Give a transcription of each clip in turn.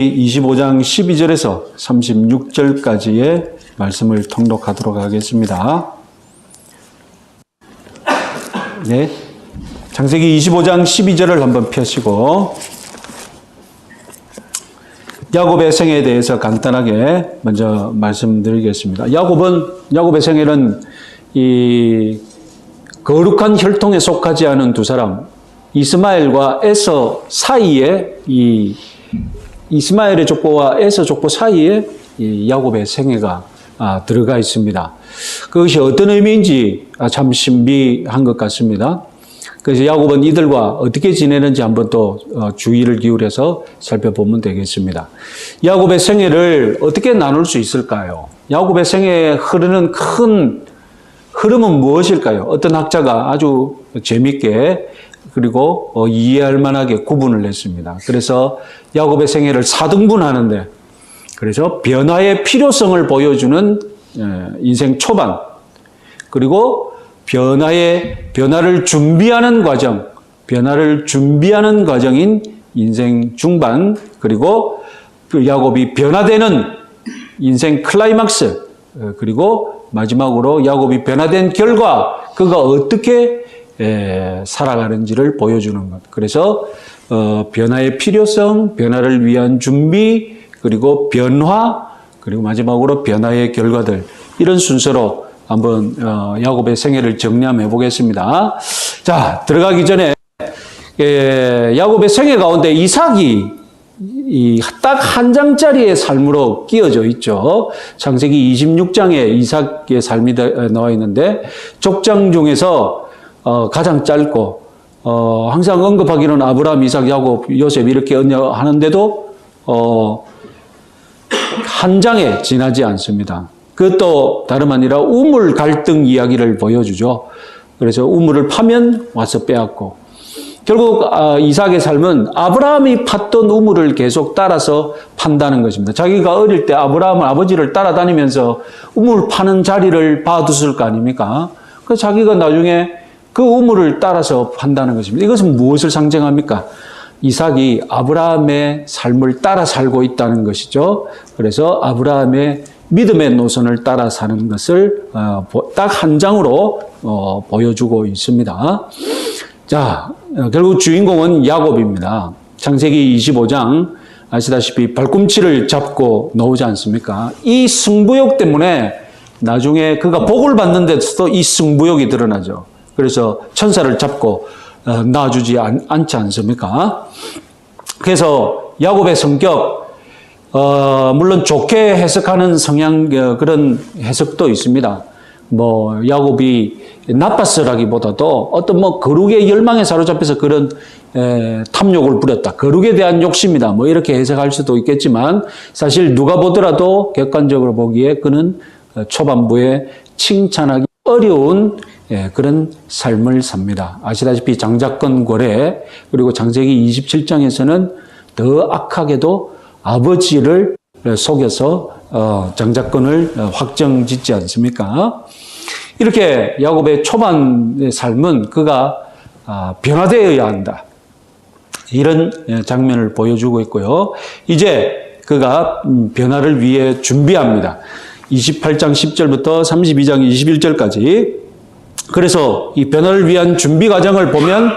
25장 12절에서 36절까지의 말씀을 통독하도록 하겠습니다. 네, 창세기 25장 12절을 한번 펴시고 야곱의 생애에 대해서 간단하게 먼저 말씀드리겠습니다. 야곱의 생애는 이 거룩한 혈통에 속하지 않은 두 사람 이스마엘과 에서 사이에 이스마엘의 족보와 에서 족보 사이에 이 야곱의 생애가 들어가 있습니다. 그것이 어떤 의미인지 참 신비한 것 같습니다. 그래서 야곱은 이들과 어떻게 지내는지 한번 또 주의를 기울여서 살펴보면 되겠습니다. 야곱의 생애를 어떻게 나눌 수 있을까요? 야곱의 생애에 흐르는 큰 흐름은 무엇일까요? 어떤 학자가 아주 재밌게 그리고 이해할 만하게 구분을 했습니다. 그래서 야곱의 생애를 4등분하는데 그래서 변화의 필요성을 보여주는 인생 초반, 그리고 변화를 준비하는 과정인 인생 중반, 그리고 야곱이 변화되는 인생 클라이막스, 그리고 마지막으로 야곱이 변화된 결과 그가 어떻게 살아가는지를 보여주는 것. 그래서 변화의 필요성, 변화를 위한 준비, 그리고 변화, 그리고 마지막으로 변화의 결과들, 이런 순서로 한번 야곱의 생애를 정리해 보겠습니다. 자, 들어가기 전에 야곱의 생애 가운데 이삭이 딱 한 장짜리의 삶으로 끼어져 있죠. 창세기 26장에 이삭의 삶이 나와 있는데 족장 중에서 가장 짧고 항상 언급하기는 아브라함, 이삭, 야곱, 요셉 이렇게 하는데도 한 장에 지나지 않습니다. 그것도 다름 아니라 우물 갈등 이야기를 보여주죠. 그래서 우물을 파면 와서 빼앗고, 결국 이삭의 삶은 아브라함이 팠던 우물을 계속 따라서 판다는 것입니다. 자기가 어릴 때 아브라함은 아버지를 따라다니면서 우물 파는 자리를 봐뒀을 거 아닙니까? 그래서 자기가 나중에 그 우물을 따라서 판다는 것입니다. 이것은 무엇을 상징합니까? 이삭이 아브라함의 삶을 따라 살고 있다는 것이죠. 그래서 아브라함의 믿음의 노선을 따라 사는 것을 딱 한 장으로 보여주고 있습니다. 자, 결국 주인공은 야곱입니다. 창세기 25장 아시다시피 발꿈치를 잡고 나오지 않습니까? 이 승부욕 때문에 나중에 그가 복을 받는 데서도 이 승부욕이 드러나죠. 그래서 천사를 잡고 놔주지 않지 않습니까? 그래서 야곱의 성격, 물론 좋게 해석하는 성향, 해석도 있습니다. 야곱이 나빴으라기보다도 어떤 거룩의 열망에 사로잡혀서 그런 탐욕을 부렸다. 거룩에 대한 욕심이다. 이렇게 해석할 수도 있겠지만 사실 누가 보더라도 객관적으로 보기에 그는 초반부에 칭찬하기 어려운 그런 삶을 삽니다. 아시다시피 장자권 고래, 그리고 창세기 27장에서는 더 악하게도 아버지를 속여서 장자권을 확정짓지 않습니까? 이렇게 야곱의 초반의 삶은 그가 변화되어야 한다. 이런 장면을 보여주고 있고요. 이제 그가 변화를 위해 준비합니다. 28장 10절부터 32장 21절까지. 그래서 이 변화를 위한 준비 과정을 보면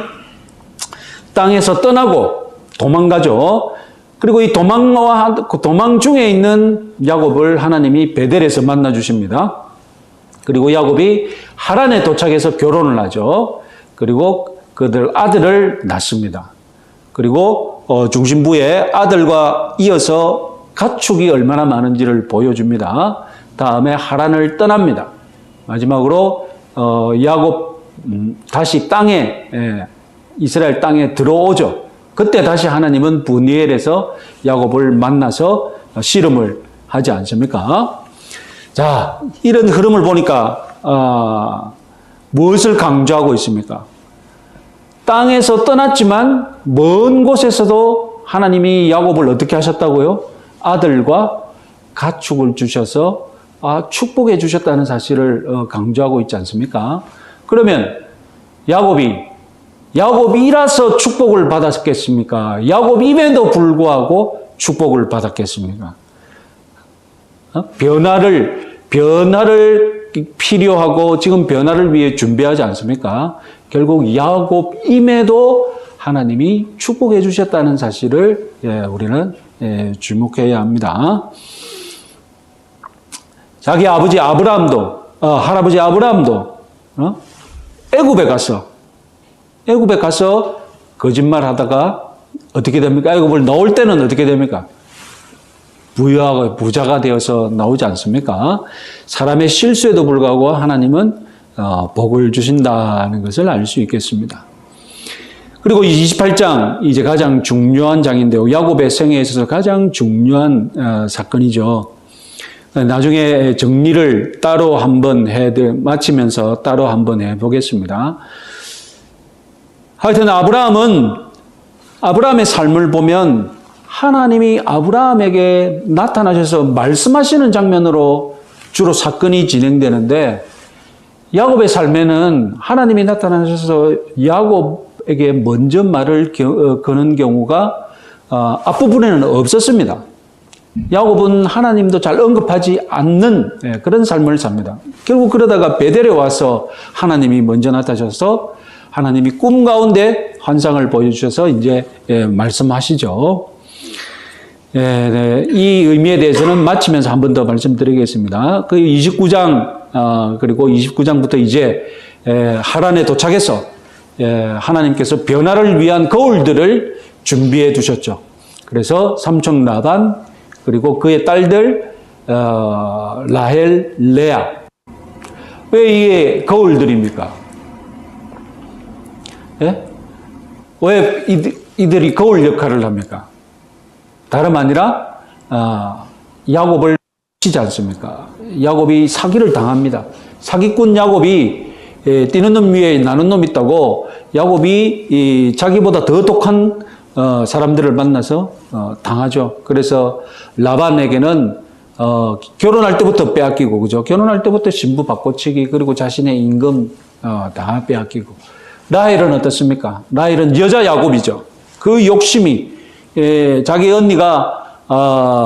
땅에서 떠나고 도망가죠. 그리고 이 도망 중에 있는 야곱을 하나님이 베델에서 만나 주십니다. 그리고 야곱이 하란에 도착해서 결혼을 하죠. 그리고 그들 아들을 낳습니다. 그리고 중심부에 아들과 이어서 가축이 얼마나 많은지를 보여줍니다. 다음에 하란을 떠납니다. 마지막으로 야곱 다시 이스라엘 땅에 들어오죠. 그때 다시 하나님은 브니엘에서 야곱을 만나서 씨름을 하지 않습니까? 자, 이런 흐름을 보니까 무엇을 강조하고 있습니까? 땅에서 떠났지만 먼 곳에서도 하나님이 야곱을 어떻게 하셨다고요? 아들과 가축을 주셔서 축복해 주셨다는 사실을 강조하고 있지 않습니까? 그러면 야곱이라서 축복을 받았겠습니까? 야곱임에도 불구하고 축복을 받았겠습니까? 변화를 필요하고 지금 변화를 위해 준비하지 않습니까? 결국 야곱임에도 하나님이 축복해 주셨다는 사실을 우리는 주목해야 합니다. 자기 아버지 아브라함도, 할아버지 아브라함도 애굽에 가서 거짓말하다가 어떻게 됩니까? 애굽을 나올 때는 어떻게 됩니까? 부자가 되어서 나오지 않습니까? 사람의 실수에도 불구하고 하나님은 복을 주신다는 것을 알 수 있겠습니다. 그리고 28장, 이제 가장 중요한 장인데요. 야곱의 생애에 있어서 가장 중요한 사건이죠. 나중에 정리를 따로 한번 마치면서 따로 한번 해보겠습니다. 하여튼 아브라함의 삶을 보면 하나님이 아브라함에게 나타나셔서 말씀하시는 장면으로 주로 사건이 진행되는데, 야곱의 삶에는 하나님이 나타나셔서 야곱에게 먼저 말을 거는 경우가 앞부분에는 없었습니다. 야곱은 하나님도 잘 언급하지 않는 그런 삶을 삽니다. 결국 그러다가 베델에 와서 하나님이 먼저 나타나셔서 하나님이 꿈 가운데 환상을 보여주셔서 이제 말씀하시죠. 이 의미에 대해서는 마치면서 한 번 더 말씀드리겠습니다. 그 29장 그리고 29장부터 이제 하란에 도착해서 하나님께서 변화를 위한 거울들을 준비해 두셨죠. 그래서 삼촌 라반 그리고 그의 딸들 라헬, 레아. 왜 이게 거울들입니까? 왜 이들이 거울 역할을 합니까? 다름 아니라 야곱을 치지 않습니까? 야곱이 사기를 당합니다. 사기꾼 야곱이 뛰는 놈 위에 나는 놈 있다고 야곱이 자기보다 더 독한 사람들을 만나서 당하죠. 그래서 라반에게는 결혼할 때부터 빼앗기고, 그죠? 결혼할 때부터 신부 바꿔치기, 그리고 자신의 임금 다 빼앗기고. 라헬은 어떻습니까? 라헬은 여자 야곱이죠. 그 욕심이 자기 언니가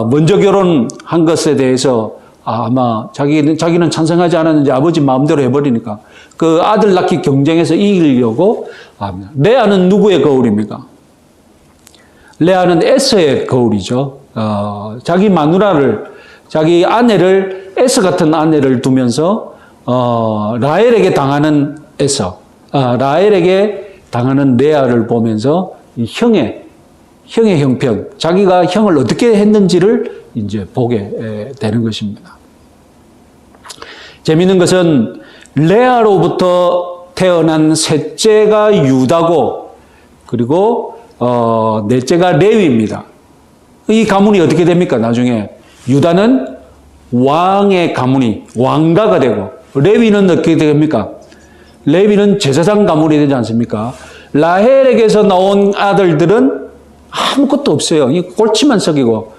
먼저 결혼한 것에 대해서 아마 자기는 찬성하지 않았는지 아버지 마음대로 해버리니까 그 아들 낳기 경쟁에서 이기려고 합니다. 레아는 누구의 거울입니까? 레아는 에서의 거울이죠. 자기 마누라를, 자기 아내를, 에서 같은 아내를 두면서 라헬에게 당하는 에서, 라헬에게 당하는 레아를 보면서 이 형의 형편, 자기가 형을 어떻게 했는지를 이제 보게 되는 것입니다. 재미있는 것은 레아로부터 태어난 셋째가 유다고, 그리고 넷째가 레위입니다. 이 가문이 어떻게 됩니까? 나중에 유다는 왕의 가문이 왕가가 되고, 레위는 어떻게 됩니까? 레위는 제사장 가문이 되지 않습니까? 라헬에게서 나온 아들들은 아무것도 없어요. 골치만 썩이고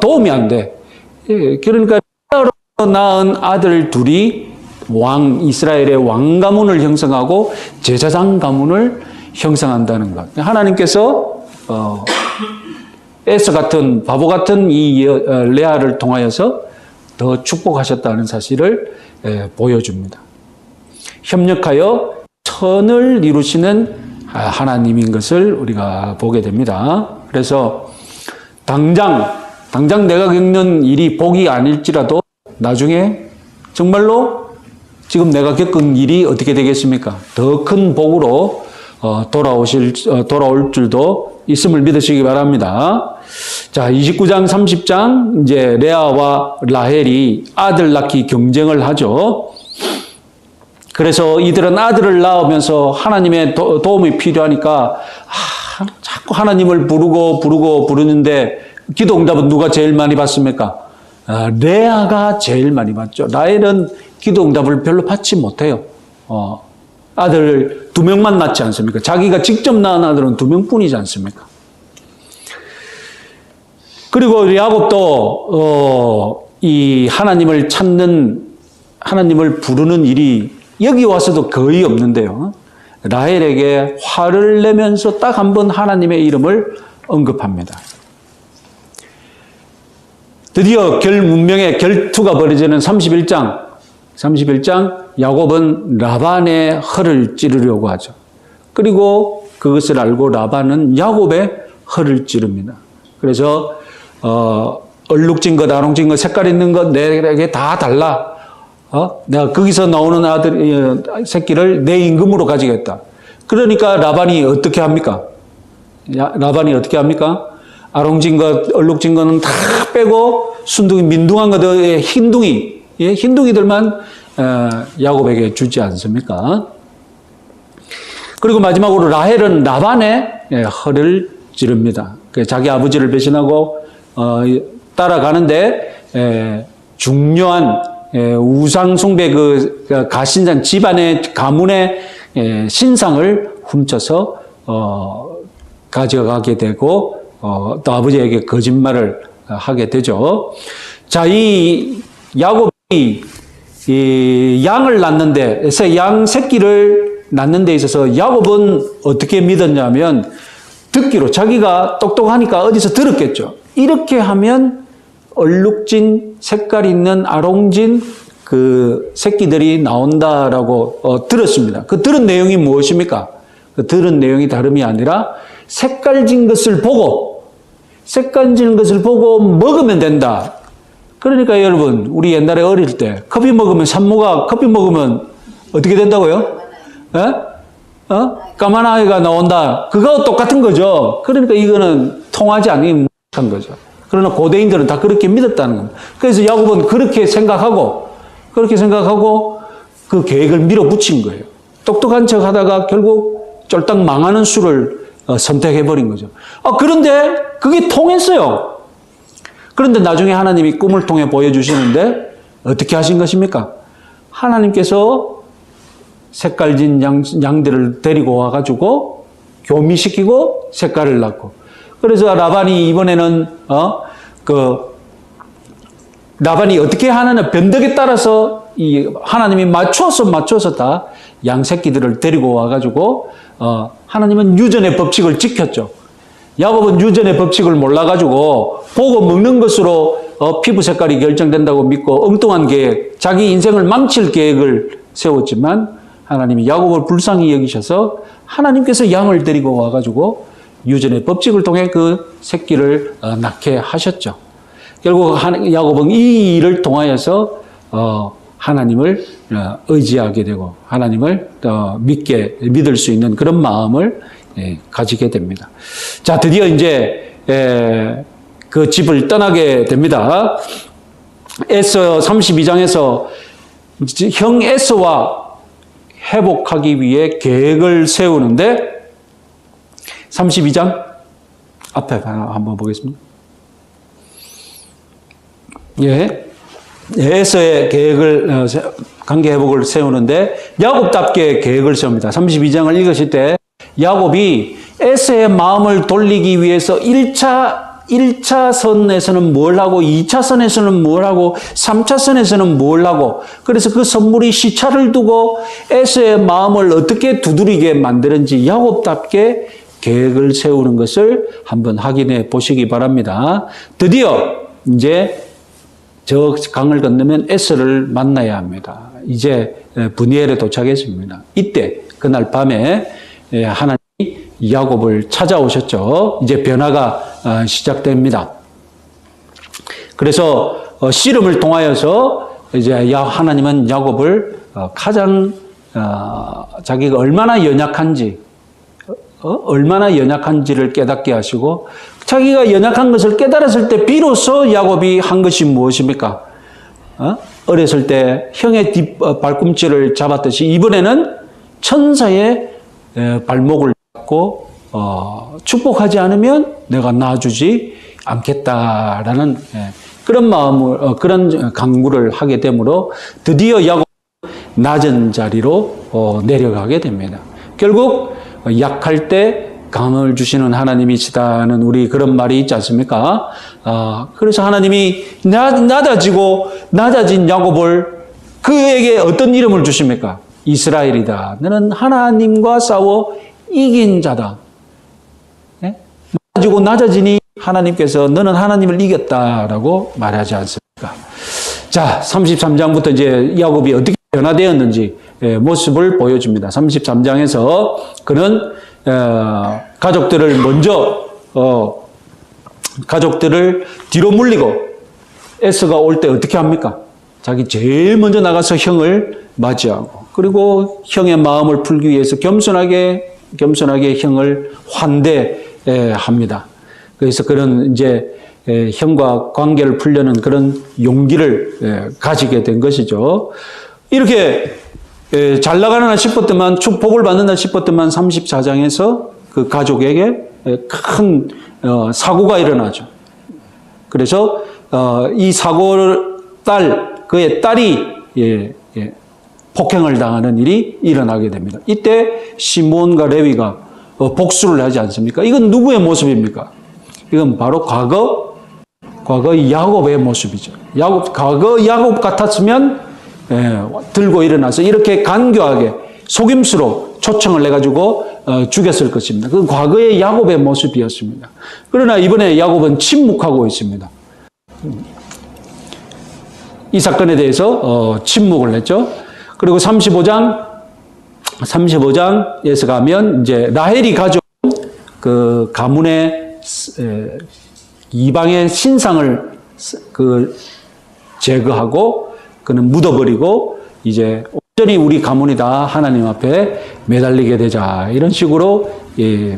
도움이 안 돼. 그러니까 레아로 낳은 아들 둘이 이스라엘의 왕 가문을 형성하고 제사장 가문을 형성한다는 것. 하나님께서 에서 같은 바보 같은 이 레아를 통하여서 더 축복하셨다는 사실을 보여줍니다. 협력하여 선을 이루시는 하나님인 것을 우리가 보게 됩니다. 그래서 당장 내가 겪는 일이 복이 아닐지라도 나중에 정말로 지금 내가 겪은 일이 어떻게 되겠습니까? 더 큰 복으로 돌아올 줄도 있음을 믿으시기 바랍니다. 자, 29장, 30장, 이제 레아와 라헬이 아들 낳기 경쟁을 하죠. 그래서 이들은 아들을 낳으면서 하나님의 도움이 필요하니까 자꾸 하나님을 부르는데 기도 응답은 누가 제일 많이 받습니까? 레아가 제일 많이 받죠. 라헬은 기도 응답을 별로 받지 못해요. 아들 2명만 낳지 않습니까? 자기가 직접 낳은 아들은 2명뿐이지 않습니까? 그리고 야곱도 이 하나님을 찾는, 하나님을 부르는 일이 여기 와서도 거의 없는데요. 라헬에게 화를 내면서 딱 한 번 하나님의 이름을 언급합니다. 드디어 문명의 결투가 벌어지는 31장 야곱은 라반의 허를 찌르려고 하죠. 그리고 그것을 알고 라반은 야곱의 허를 찌릅니다. 그래서 얼룩진 것, 아롱진 것, 색깔 있는 것 내게 다 달라. 내가 거기서 나오는 새끼를 내 임금으로 가지겠다. 그러니까 라반이 어떻게 합니까? 아롱진 것, 얼룩진 거는 다 빼고 순둥이, 민둥한 것들의 흰둥이들만 야곱에게 주지 않습니까? 그리고 마지막으로 라헬은 라반의 허를 찌릅니다. 자기 아버지를 배신하고 따라가는데 중요한 우상 숭배 가신장 집안의 가문의 신상을 훔쳐서 가져가게 되고 또 아버지에게 거짓말을 하게 되죠. 자, 이 야곱이 이 양을 낳는데, 양 새끼를 낳는 데 있어서 야곱은 어떻게 믿었냐면 듣기로 자기가 똑똑하니까 어디서 들었겠죠. 이렇게 하면 얼룩진 색깔 있는 아롱진 그 새끼들이 나온다라고 들었습니다. 그 들은 내용이 무엇입니까? 그 들은 내용이 다름이 아니라 색깔진 것을 보고 먹으면 된다. 그러니까 여러분, 우리 옛날에 어릴 때 산모가 커피 먹으면 어떻게 된다고요? 까만 아이가 나온다. 그거 똑같은 거죠. 그러니까 이거는 통하지 않는 거죠. 그러나 고대인들은 다 그렇게 믿었다는 겁니다. 그래서 야곱은 그렇게 생각하고 그 계획을 밀어붙인 거예요. 똑똑한 척 하다가 결국 쫄딱 망하는 수를 선택해버린 거죠. 그런데 그게 통했어요. 그런데 나중에 하나님이 꿈을 통해 보여주시는데 어떻게 하신 것입니까? 하나님께서 색깔진 양들을 데리고 와가지고 교미시키고 색깔을 낳고, 그래서 라반이 이번에는 라반이 어떻게 하느냐, 변덕에 따라서 하나님이 맞춰서 다 양새끼들을 데리고 와가지고 하나님은 유전의 법칙을 지켰죠. 야곱은 유전의 법칙을 몰라가지고 보고 먹는 것으로 피부 색깔이 결정된다고 믿고 엉뚱한 계획, 자기 인생을 망칠 계획을 세웠지만 하나님이 야곱을 불쌍히 여기셔서 하나님께서 양을 데리고 와가지고 유전의 법칙을 통해 그 새끼를 낳게 하셨죠. 결국 야곱은 이 일을 통하여서 하나님을 의지하게 되고 하나님을 믿을 수 있는 그런 마음을 가지게 됩니다. 자, 드디어 이제 그 집을 떠나게 됩니다. 에서 32장에서 형 에서와 회복하기 위해 계획을 세우는데 32장 앞에 한번 보겠습니다. 에서의 계획을 관계 회복을 세우는데 야곱답게 계획을 세웁니다. 32장을 읽으실 때 야곱이 에서의 마음을 돌리기 위해서 1차선에서는 뭘 하고 2차선에서는 뭘 하고 3차선에서는 뭘 하고, 그래서 그 선물이 시차를 두고 에서의 마음을 어떻게 두드리게 만드는지 야곱답게 계획을 세우는 것을 한번 확인해 보시기 바랍니다. 드디어 이제 저 강을 건너면 에서를 만나야 합니다. 이제 브니엘에 도착했습니다. 이때 그날 밤에 하나님이 야곱을 찾아오셨죠. 이제 변화가 시작됩니다. 그래서 씨름을 통하여서 이제 하나님은 야곱을 가장 자기가 얼마나 연약한지를 깨닫게 하시고, 자기가 연약한 것을 깨달았을 때 비로소 야곱이 한 것이 무엇입니까? 어렸을 때 형의 발꿈치를 잡았듯이 이번에는 천사의 발목을 잡고 축복하지 않으면 내가 놔주지 않겠다라는 그런 마음을, 그런 강구를 하게 되므로 드디어 야곱은 낮은 자리로 내려가게 됩니다. 결국 약할 때 강을 주시는 하나님이시다는 우리 그런 말이 있지 않습니까? 그래서 하나님이 낮아진 야곱을 그에게 어떤 이름을 주십니까? 이스라엘이다. 너는 하나님과 싸워 이긴 자다. 낮아지고 낮아지니 하나님께서 너는 하나님을 이겼다라고 말하지 않습니까? 자, 33장부터 이제 야곱이 어떻게 변화되었는지 모습을 보여줍니다. 33장에서 그는 가족들을 먼저 가족들을 뒤로 물리고 에서가 올 때 어떻게 합니까? 자기 제일 먼저 나가서 형을 맞이하고 그리고 형의 마음을 풀기 위해서 겸손하게 형을 환대합니다. 그래서 그런 이제 형과 관계를 풀려는 그런 용기를 가지게 된 것이죠. 이렇게 잘 나가나 싶었더만 축복을 받는다 싶었더만 34장에서 그 가족에게 큰 사고가 일어나죠. 그래서 이 사고를 그의 딸이 폭행을 당하는 일이 일어나게 됩니다. 이때 시몬과 레위가 복수를 하지 않습니까? 이건 누구의 모습입니까? 이건 바로 과거 야곱의 모습이죠. 과거 야곱 같았으면 들고 일어나서 이렇게 간교하게 속임수로 초청을 해가지고 죽였을 것입니다. 그건 과거의 야곱의 모습이었습니다. 그러나 이번에 야곱은 침묵하고 있습니다. 이 사건에 대해서 침묵을 했죠. 그리고 35장에서 가면 이제 라헬이 가져온 그 가문의 이방의 신상을 제거하고 그는 묻어버리고 이제 온전히 우리 가문이 다 하나님 앞에 매달리게 되자 이런 식으로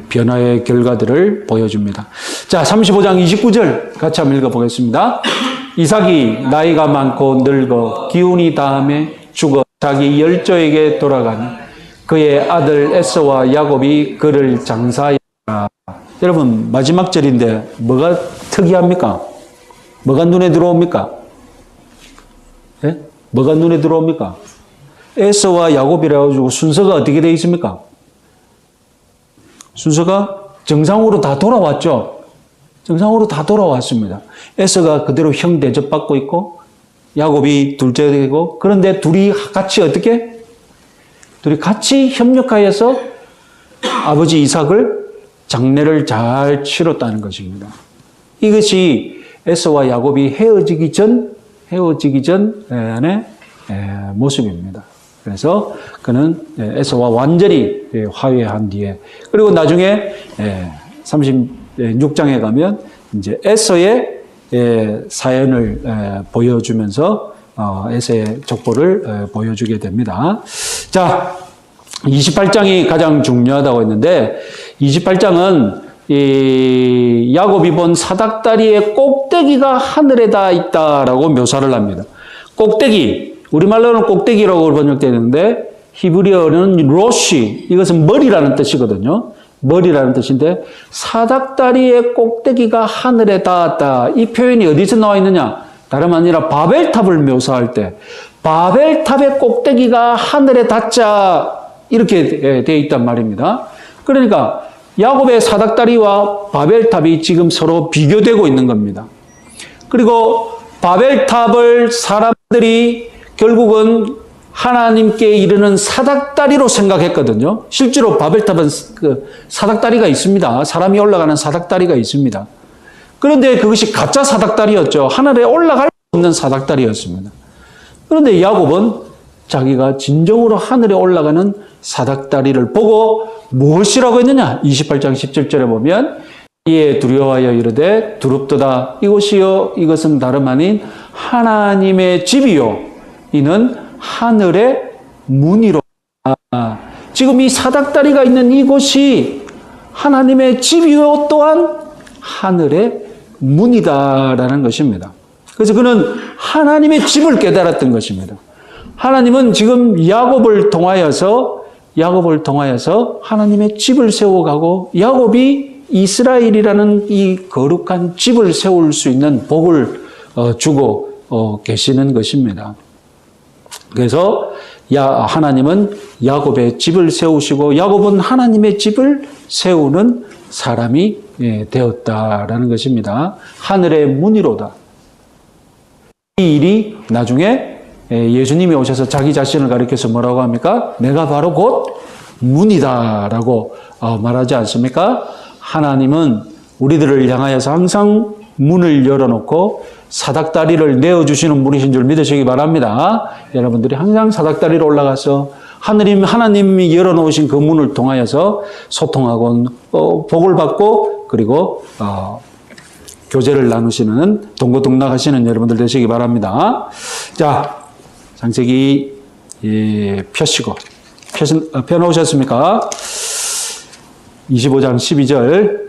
변화의 결과들을 보여줍니다. 자, 35장 29절 같이 한번 읽어보겠습니다. 이삭이 나이가 많고 늙어 기운이 다함에 죽어 자기 열조에게 돌아가니 그의 아들 에서와 야곱이 그를 장사하였다. 여러분 마지막 절인데 뭐가 특이합니까? 뭐가 눈에 들어옵니까? 예? 뭐가 눈에 들어옵니까? 에서와 야곱이라고 해가지고 순서가 어떻게 되어 있습니까? 순서가 정상으로 다 돌아왔죠. 정상으로 다 돌아왔습니다. 에서가 그대로 형 대접받고 있고 야곱이 둘째 되고 그런데 둘이 같이 어떻게? 둘이 같이 협력하여서 아버지 이삭을 장례를 잘 치렀다는 것입니다. 이것이 에서와 야곱이 헤어지기 전의 모습입니다. 그래서 그는 에서와 완전히 화해한 뒤에 그리고 나중에 36장에 가면 이제 에서의 사연을 보여주면서 에서의 족보를 보여주게 됩니다. 자, 28장이 가장 중요하다고 했는데 28장은 이 야곱이 본 사닥다리의 꼭대기가 하늘에 닿아 있다라고 묘사를 합니다. 꼭대기, 우리말로는 꼭대기라고 번역되는데 히브리어는 로시, 이것은 머리라는 뜻이거든요. 머리라는 뜻인데 사닥다리의 꼭대기가 하늘에 닿았다. 이 표현이 어디서 나와 있느냐? 다름 아니라 바벨탑을 묘사할 때 바벨탑의 꼭대기가 하늘에 닿자 이렇게 되어 있단 말입니다. 그러니까 야곱의 사닥다리와 바벨탑이 지금 서로 비교되고 있는 겁니다. 그리고 바벨탑을 사람들이 결국은 하나님께 이르는 사닥다리로 생각했거든요. 실제로 바벨탑은 그 사닥다리가 있습니다. 사람이 올라가는 사닥다리가 있습니다. 그런데 그것이 가짜 사닥다리였죠. 하늘에 올라갈 수 없는 사닥다리였습니다. 그런데 야곱은 자기가 진정으로 하늘에 올라가는 사닥다리를 보고 무엇이라고 했느냐? 28장 17절에 보면 이에 두려워하여 이르되 두렵도다. 이곳이요 이것은 다름 아닌 하나님의 집이요 이는 하늘의 문이로다. 지금 이 사닥다리가 있는 이곳이 하나님의 집이요 또한 하늘의 문이다라는 것입니다. 그래서 그는 하나님의 집을 깨달았던 것입니다. 하나님은 지금 야곱을 통하여서 하나님의 집을 세워가고 야곱이 이스라엘이라는 이 거룩한 집을 세울 수 있는 복을 주고 계시는 것입니다. 그래서 하나님은 야곱의 집을 세우시고 야곱은 하나님의 집을 세우는 사람이 되었다라는 것입니다. 하늘의 문이로다. 이 일이 나중에 예수님이 오셔서 자기 자신을 가리켜서 뭐라고 합니까? 내가 바로 곧 문이다라고 말하지 않습니까? 하나님은 우리들을 향하여서 항상 문을 열어놓고 사닥다리를 내어주시는 분이신 줄 믿으시기 바랍니다. 여러분들이 항상 사닥다리로 올라가서 하나님이 열어놓으신 그 문을 통하여서 소통하고 복을 받고 그리고 교제를 나누시는 동고동락하시는 여러분들 되시기 바랍니다. 자, 창세기 펴시고 펴놓으셨습니까? 25장 12절